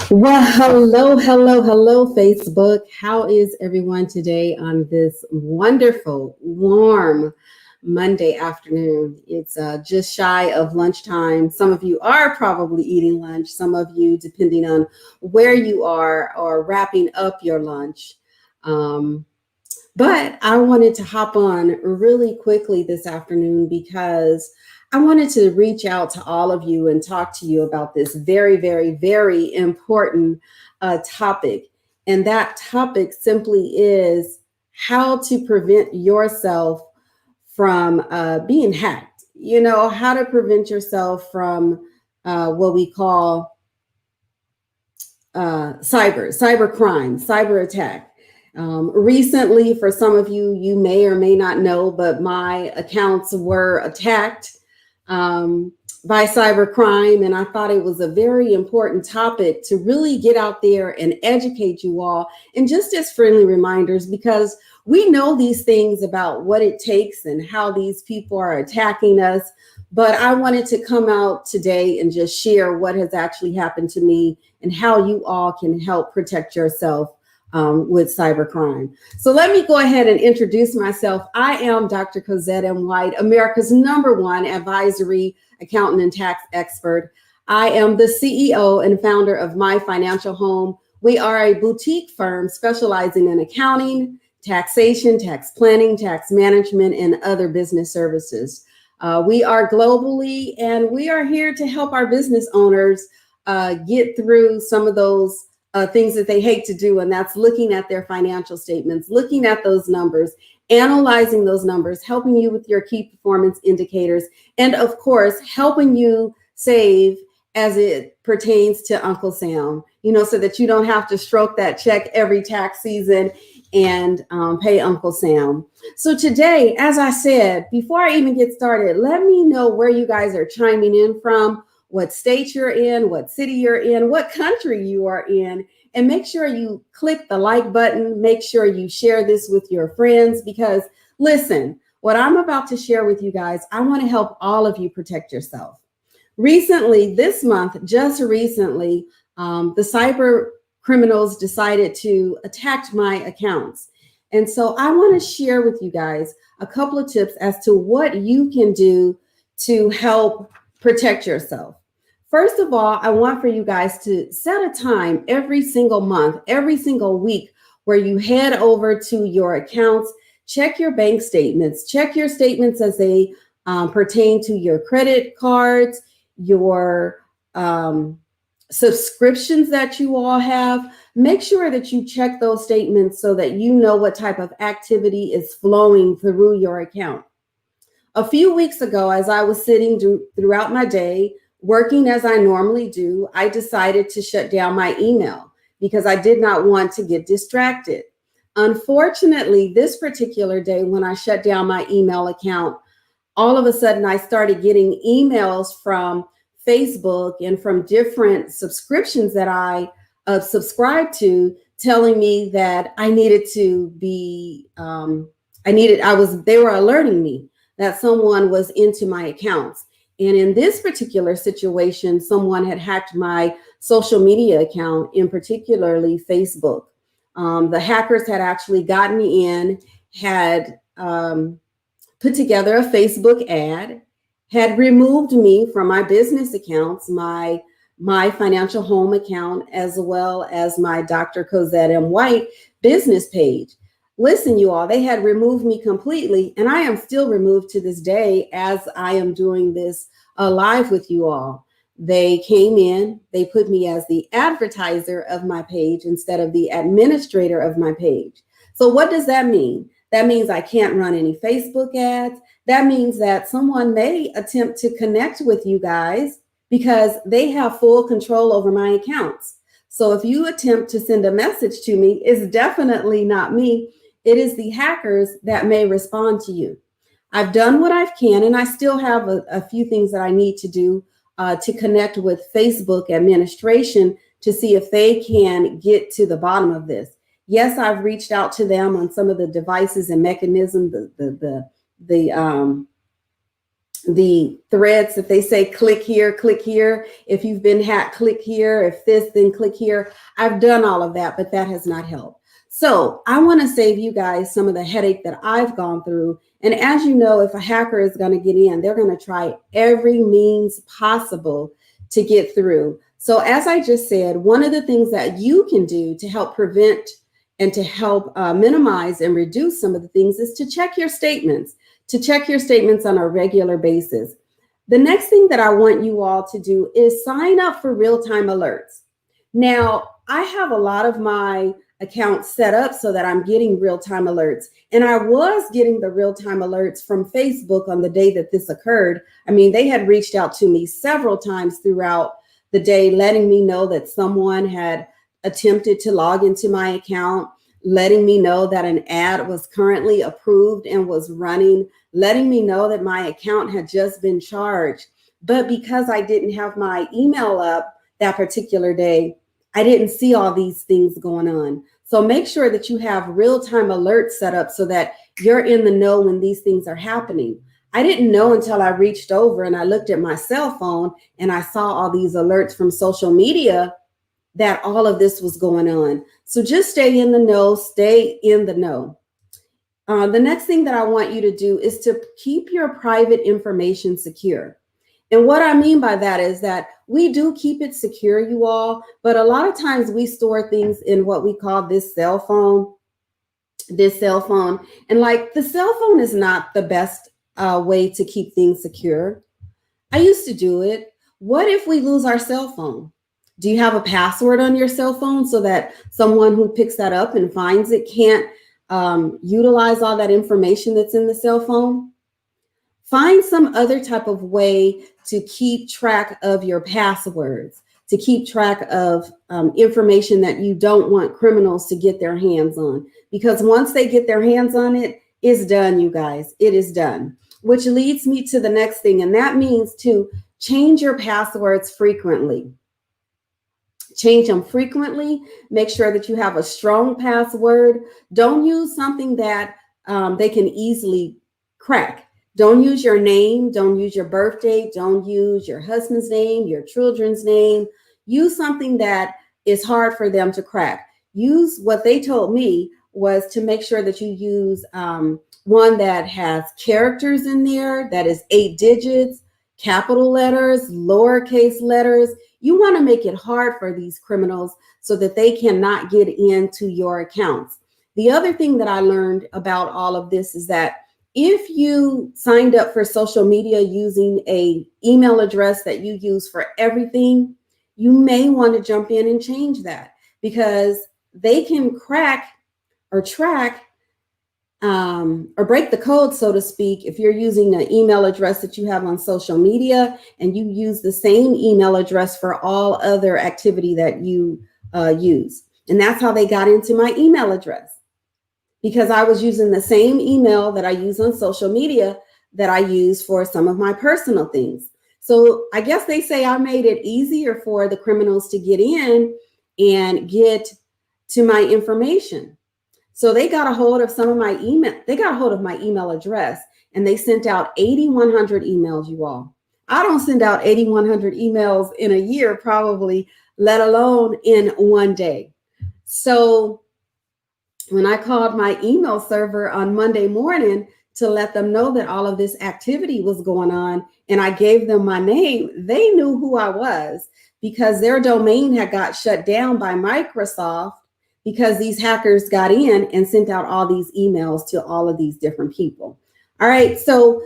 Well, hello, Facebook. How is everyone today on this wonderful, warm Monday afternoon? It's just shy of lunchtime. Some of you are probably eating lunch. Some of you, depending on where you are wrapping up your lunch. Um, but I wanted to hop on really quickly this afternoon because I wanted to reach out to all of you and talk to you about this very important topic. And that topic simply is how to prevent yourself from being hacked. You know, how to prevent yourself from what we call cyber crime, cyber attack. Recently, for some of you, you may or may not know, but my accounts were attacked by cybercrime, and I thought it was a very important topic to really get out there and educate you all, and just as friendly reminders, because we know these things about what it takes and how these people are attacking us. But I wanted to come out today and just share what has actually happened to me and how you all can help protect yourself with cybercrime. So let me go ahead and introduce myself. I am Dr. Cozette M, America's #1 advisory accountant and tax expert. I am the CEO and founder of My Financial Home. We are a boutique firm specializing in accounting, taxation, tax planning, tax management, and other business services. We are globally, and we are here to help our business owners get through some of those things that they hate to do, and that's looking at their financial statements, looking at those numbers, analyzing those numbers, helping you with your key performance indicators, and of course, helping you save as it pertains to Uncle Sam, you know, so that you don't have to stroke that check every tax season and pay Uncle Sam. So today, as I said, before I even get started, let me know where you guys are chiming in from, what state you're in, what city you're in, what country you are in, and make sure you click the like button. Make sure you share this with your friends, because listen, what I'm about to share with you guys, I want to help all of you protect yourself. Recently, this month, just recently, the cyber criminals decided to attack my accounts. And so I want to share with you guys a couple of tips as to what you can do to help protect yourself. First of all, I want for you guys to set a time every single month, every single week, where you head over to your accounts, check your bank statements, check your statements as they pertain to your credit cards, your subscriptions that you all have. Make sure that you check those statements so that you know what type of activity is flowing through your account. A few weeks ago, as I was sitting throughout my day, working as I normally do, I decided to shut down my email because I did not want to get distracted. Unfortunately, this particular day, when I shut down my email account, all of a sudden I started getting emails from Facebook and from different subscriptions that I subscribed to, telling me that I needed to be, they were alerting me that someone was into my accounts. And in this particular situation, someone had hacked my social media account, in particularly Facebook. The hackers had actually gotten in, had put together a Facebook ad, had removed me from my business accounts, my Financial Home account, as well as my Dr. Cozette M. White business page. Listen, you all, they had removed me completely, and I am still removed to this day as I am doing this live with you all. They came in, they put me as the advertiser of my page instead of the administrator of my page. So what does that mean? That means I can't run any Facebook ads. That means that someone may attempt to connect with you guys because they have full control over my accounts. So if you attempt to send a message to me, it's definitely not me. It is the hackers that may respond to you. I've done what I can, and I still have a few things that I need to do to connect with Facebook administration to see if they can get to the bottom of this. Yes, I've reached out to them on some of the devices and mechanisms, the the threads that they say, click here, click here. If you've been hacked, click here. If this, then click here. I've done all of that, but that has not helped. So I want to save you guys some of the headache that I've gone through. And as you know, if a hacker is going to get in, they're going to try every means possible to get through. So as I just said, one of the things that you can do to help prevent and to help minimize and reduce some of the things is to check your statements. To check your statements on a regular basis. The next thing that I want you all to do is sign up for real-time alerts. Now, I have a lot of my accounts set up so that I'm getting real-time alerts. And I was getting the real-time alerts from Facebook on the day that this occurred. I mean, they had reached out to me several times throughout the day, letting me know that someone had attempted to log into my account, letting me know that an ad was currently approved and was running, letting me know that my account had just been charged. But because I didn't have my email up that particular day, I didn't see all these things going on. So make sure that you have real-time alerts set up so that you're in the know when these things are happening. I didn't know until I reached over and I looked at my cell phone and I saw all these alerts from social media that all of this was going on. So just stay in the know, stay in the know. The next thing that I want you to do is to keep your private information secure. And what I mean by that is that we do keep it secure, you all, but a lot of times we store things in what we call this cell phone. And like the cell phone is not the best way to keep things secure. I used to do it. What if we lose our cell phone? Do you have a password on your cell phone so that someone who picks that up and finds it can't utilize all that information that's in the cell phone? Find some other type of way to keep track of your passwords, to keep track of information that you don't want criminals to get their hands on. Because once they get their hands on it, it's done, you guys. It is done. Which leads me to the next thing, and that means to change your passwords frequently. Change them frequently. Make sure that you have a strong password. Don't use something that they can easily crack. Don't use your name. Don't use your birth date. Don't use your husband's name, your children's name. Use something that is hard for them to crack. Use what they told me was to make sure that you use one that has characters in there, that is 8 digits, capital letters, lowercase letters. You want to make it hard for these criminals so that they cannot get into your accounts. The other thing that I learned about all of this is that if you signed up for social media using an email address that you use for everything, you may want to jump in and change that because they can crack or track or break the code, so to speak, if you're using an email address that you have on social media and you use the same email address for all other activity that you use. And that's how they got into my email address, because I was using the same email that I use on social media that I use for some of my personal things. So I guess they say I made it easier for the criminals to get in and get to my information. So they got a hold of some of my email. They got a hold of my email address and they sent out 8,100 emails, you all. I don't send out 8,100 emails in a year, probably, let alone in one day. So when I called my email server on Monday morning to let them know that all of this activity was going on and I gave them my name, they knew who I was because their domain had got shut down by Microsoft because these hackers got in and sent out all these emails to all of these different people. All right, so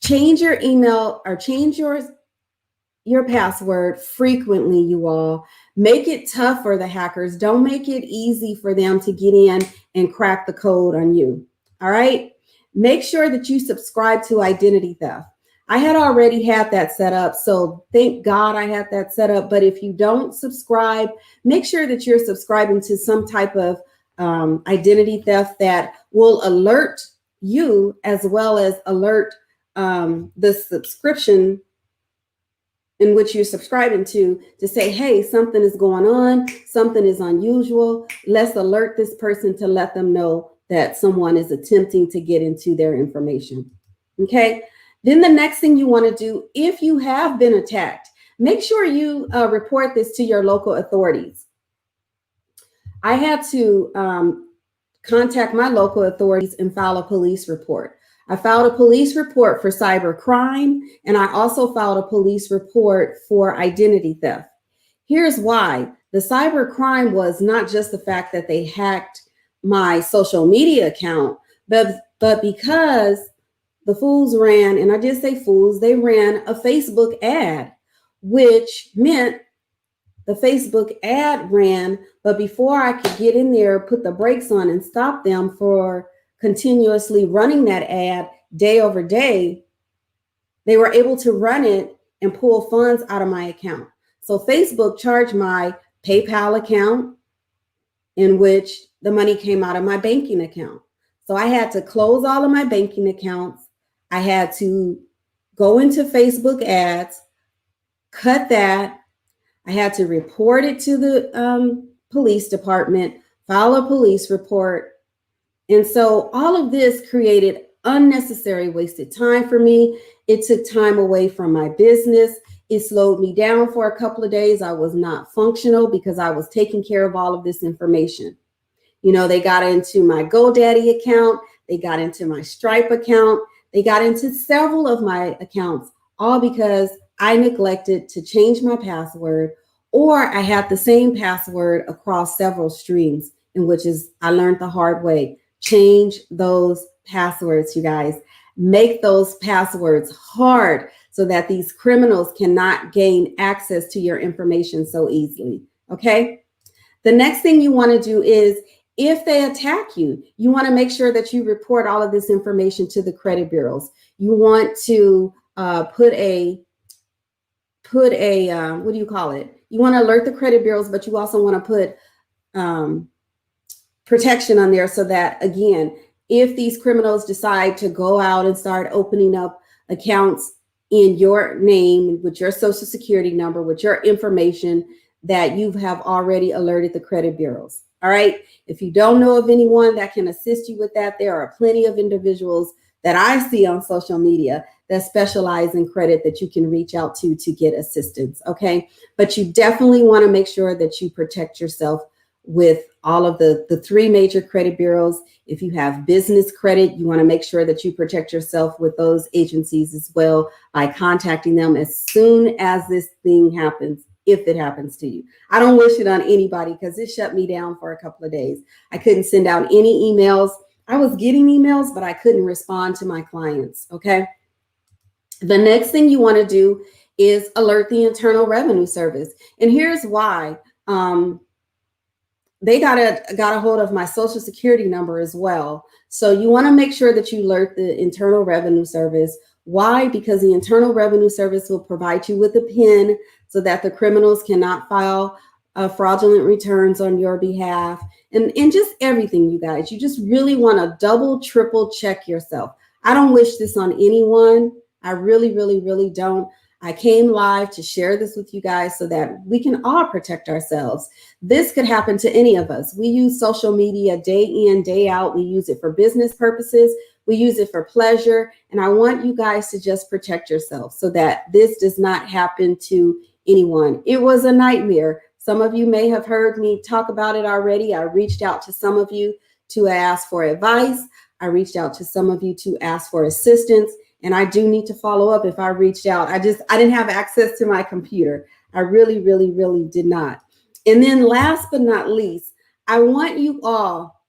change your email or change your password frequently, you all. Make it tough for the hackers. Don't make it easy for them to get in and crack the code on you. All right, make sure that you subscribe to identity theft. I had already had that set up, so thank God I had that set up. But if you don't subscribe, make sure that you're subscribing to some type of identity theft that will alert you as well as alert the subscription in which you're subscribing to say, hey, something is going on, something is unusual. Let's alert this person to let them know that someone is attempting to get into their information. Okay. Then the next thing you want to do, if you have been attacked, make sure you report this to your local authorities. I had to contact my local authorities and file a police report. I filed a police report for cyber crime, and I also filed a police report for identity theft. Here's why. The cyber crime was not just the fact that they hacked my social media account, but because the fools ran, and I did say fools, they ran a Facebook ad, which meant the Facebook ad ran, but before I could get in there, put the brakes on and stop them for continuously running that ad day over day, they were able to run it and pull funds out of my account. So Facebook charged my PayPal account, in which the money came out of my banking account. So I had to close all of my banking accounts. I had to go into Facebook ads, cut that. I had to report it to the police department, file a police report. And so all of this created unnecessary wasted time for me. It took time away from my business. It slowed me down for a couple of days. I was not functional because I was taking care of all of this information. You know, they got into my GoDaddy account. They got into my Stripe account. They got into several of my accounts, all because I neglected to change my password, or I had the same password across several streams, in which is I learned the hard way. Change those passwords, you guys. Make those passwords hard so that these criminals cannot gain access to your information so easily, okay? The next thing you want to do is, if they attack you, you want to make sure that you report all of this information to the credit bureaus. You want to put a what do you call it? You want to alert the credit bureaus, but you also want to put protection on there so that, again, if these criminals decide to go out and start opening up accounts in your name, with your social security number, with your information, that you have already alerted the credit bureaus. All right. If you don't know of anyone that can assist you with that, there are plenty of individuals that I see on social media that specialize in credit that you can reach out to get assistance. Okay. But you definitely want to make sure that you protect yourself with all of the three major credit bureaus. If you have business credit, you want to make sure that you protect yourself with those agencies as well by contacting them as soon as this thing happens, if it happens to you. I don't wish it on anybody because it shut me down for a couple of days. I couldn't send out any emails. I was getting emails, but I couldn't respond to my clients. Okay. The next thing you want to do is alert the Internal Revenue Service. And here's why. They got a hold of my social security number as well. So you want to make sure that you alert the Internal Revenue Service. Why? Because the Internal Revenue Service will provide you with a PIN so that the criminals cannot file fraudulent returns on your behalf, and just everything, you guys. You just really want to double, triple check yourself. I don't wish this on anyone. I really, really, really don't. I came live to share this with you guys so that we can all protect ourselves. This could happen to any of us. We use social media day in, day out. We use it for business purposes. We use it for pleasure. And I want you guys to just protect yourself so that this does not happen to anyone. It was a nightmare. Some of you may have heard me talk about it already. I reached out to some of you to ask for advice. I reached out to some of you to ask for assistance. And I do need to follow up if I reached out. I didn't have access to my computer. I really, really, really did not. And then last but not least, I want you all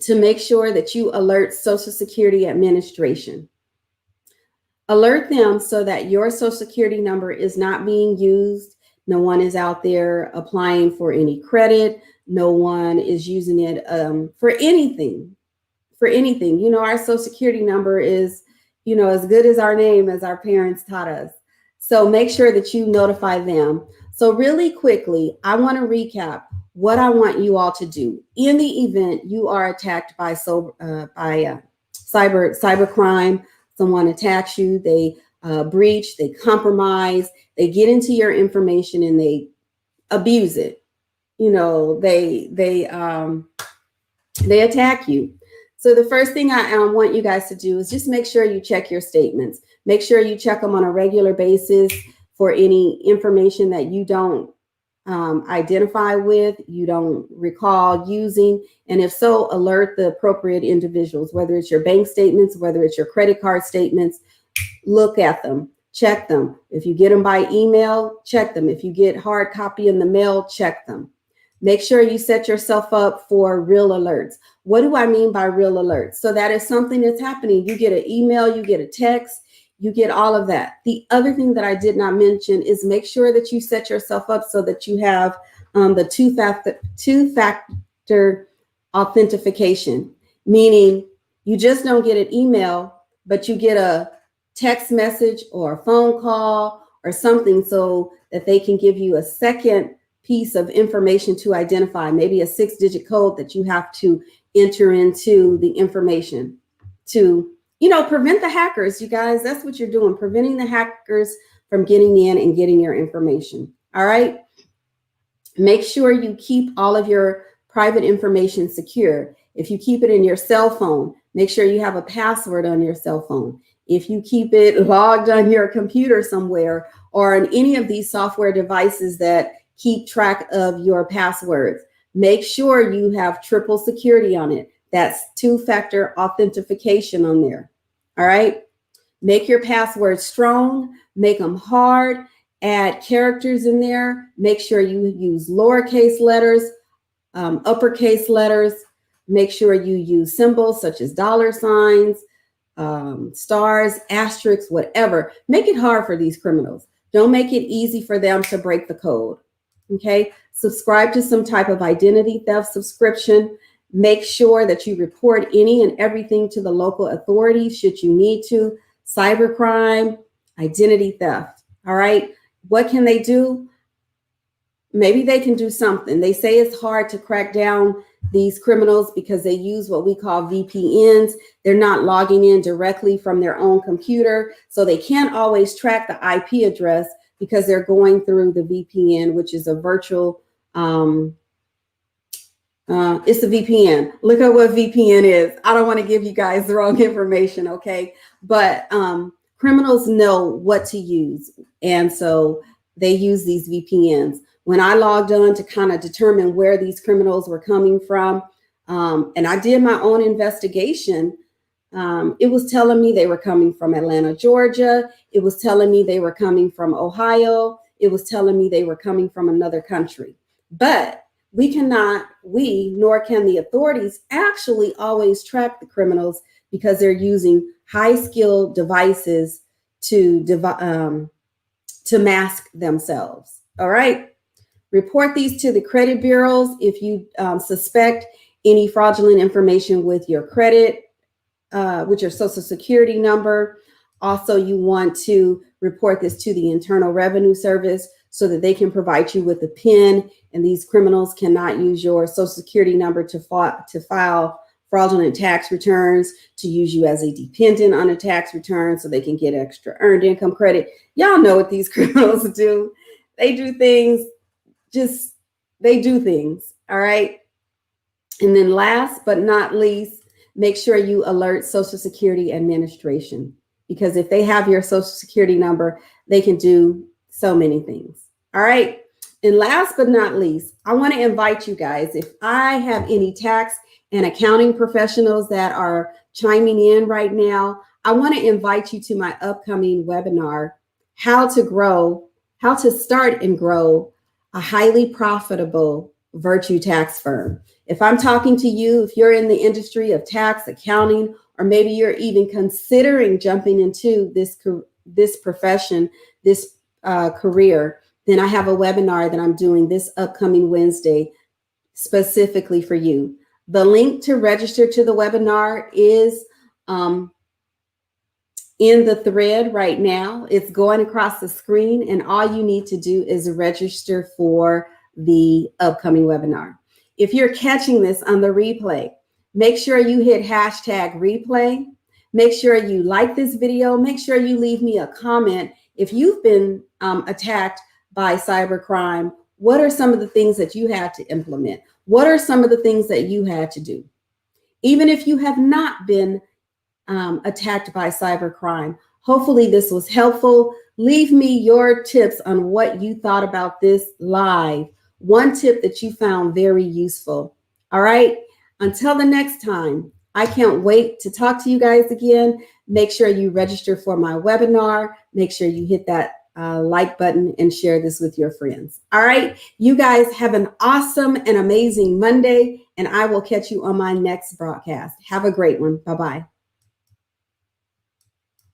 to make sure that you alert Social Security Administration. Alert them so that your Social Security number is not being used. No one is out there applying for any credit. No one is using it for anything. You know, our Social Security number is, you know, as good as our name, as our parents taught us. So make sure that you notify them. So really quickly, I want to recap what I want you all to do. In the event you are attacked by cybercrime, someone attacks you, they breach, they compromise, they get into your information and they abuse it. You know, they attack you. So the first thing I want you guys to do is just make sure you check your statements. Make sure you check them on a regular basis for any information that you don't identify with, you don't recall using. And if so, alert the appropriate individuals, whether it's your bank statements, whether it's your credit card statements. Look at them, check them. If you get them by email, check them. If you get hard copy in the mail, check them. Make sure you set yourself up for real alerts. What do I mean by real alerts? So that is something that's happening. You get an email, you get a text, you get all of that. The other thing that I did not mention is make sure that you set yourself up so that you have the two-factor authentication, meaning you just don't get an email, but you get a text message or a phone call or something so that they can give you a second piece of information to identify, maybe a 6-digit code that you have to enter into the information to, prevent the hackers. You guys, that's what you're doing, preventing the hackers from getting in and getting your information. All right. Make sure you keep all of your private information secure. If you keep it in your cell phone, make sure you have a password on your cell phone. If you keep it logged on your computer somewhere or on any of these software devices that keep track of your passwords, make sure you have triple security on it. That's two-factor authentication on there. All right. Make your passwords strong, make them hard, add characters in there. Make sure you use lowercase letters, uppercase letters. Make sure you use symbols such as dollar signs, stars, asterisks, whatever. Make it hard for these criminals. Don't make it easy for them to break the code. Okay. Subscribe to some type of identity theft subscription. Make sure that you report any and everything to the local authorities should you need to. Cybercrime, identity theft. All right. What can they do? Maybe they can do something. They say it's hard to crack down these criminals because they use what we call VPNs. They're not logging in directly from their own computer. So they can't always track the IP address because they're going through the VPN, which is a virtual, it's a VPN. Look at what VPN is. I don't want to give you guys the wrong information, okay? But criminals know what to use. And so they use these VPNs. When I logged on to kind of determine where these criminals were coming from, and I did my own investigation, it was telling me they were coming from Atlanta, Georgia. It was telling me they were coming from Ohio. It was telling me they were coming from another country. But we nor can the authorities actually always track the criminals because they're using high-skilled devices to mask themselves. All right. Report these to the credit bureaus if you suspect any fraudulent information with your credit, with your social security number. Also, you want to report this to the Internal Revenue Service so that they can provide you with a PIN, and these criminals cannot use your social security number to file fraudulent tax returns, to use you as a dependent on a tax return so they can get extra earned income credit. Y'all know what these criminals do. They do things, they do things, all right? And then last but not least, make sure you alert Social Security Administration, because if they have your Social Security number, they can do so many things, all right? And last but not least, I want to invite you guys, if I have any tax and accounting professionals that are chiming in right now, I want to invite you to my upcoming webinar, how to start and grow a highly profitable virtue tax firm. If I'm talking to you, if you're in the industry of tax, accounting, or maybe you're even considering jumping into this profession, this career, then I have a webinar that I'm doing this upcoming Wednesday specifically for you. The link to register to the webinar is in the thread right now. It's going across the screen, and all you need to do is register for the upcoming webinar. If you're catching this on the replay, make sure you hit hashtag replay. Make sure you like this video. Make sure you leave me a comment. If you've been attacked by cybercrime, what are some of the things that you had to implement? What are some of the things that you had to do? even if you have not been attacked by cybercrime. Hopefully this was helpful. Leave me your tips on what you thought about this live. One tip that you found very useful. All right. Until the next time, I can't wait to talk to you guys again. Make sure you register for my webinar. Make sure you hit that like button and share this with your friends. All right. You guys have an awesome and amazing Monday, and I will catch you on my next broadcast. Have a great one. Bye-bye.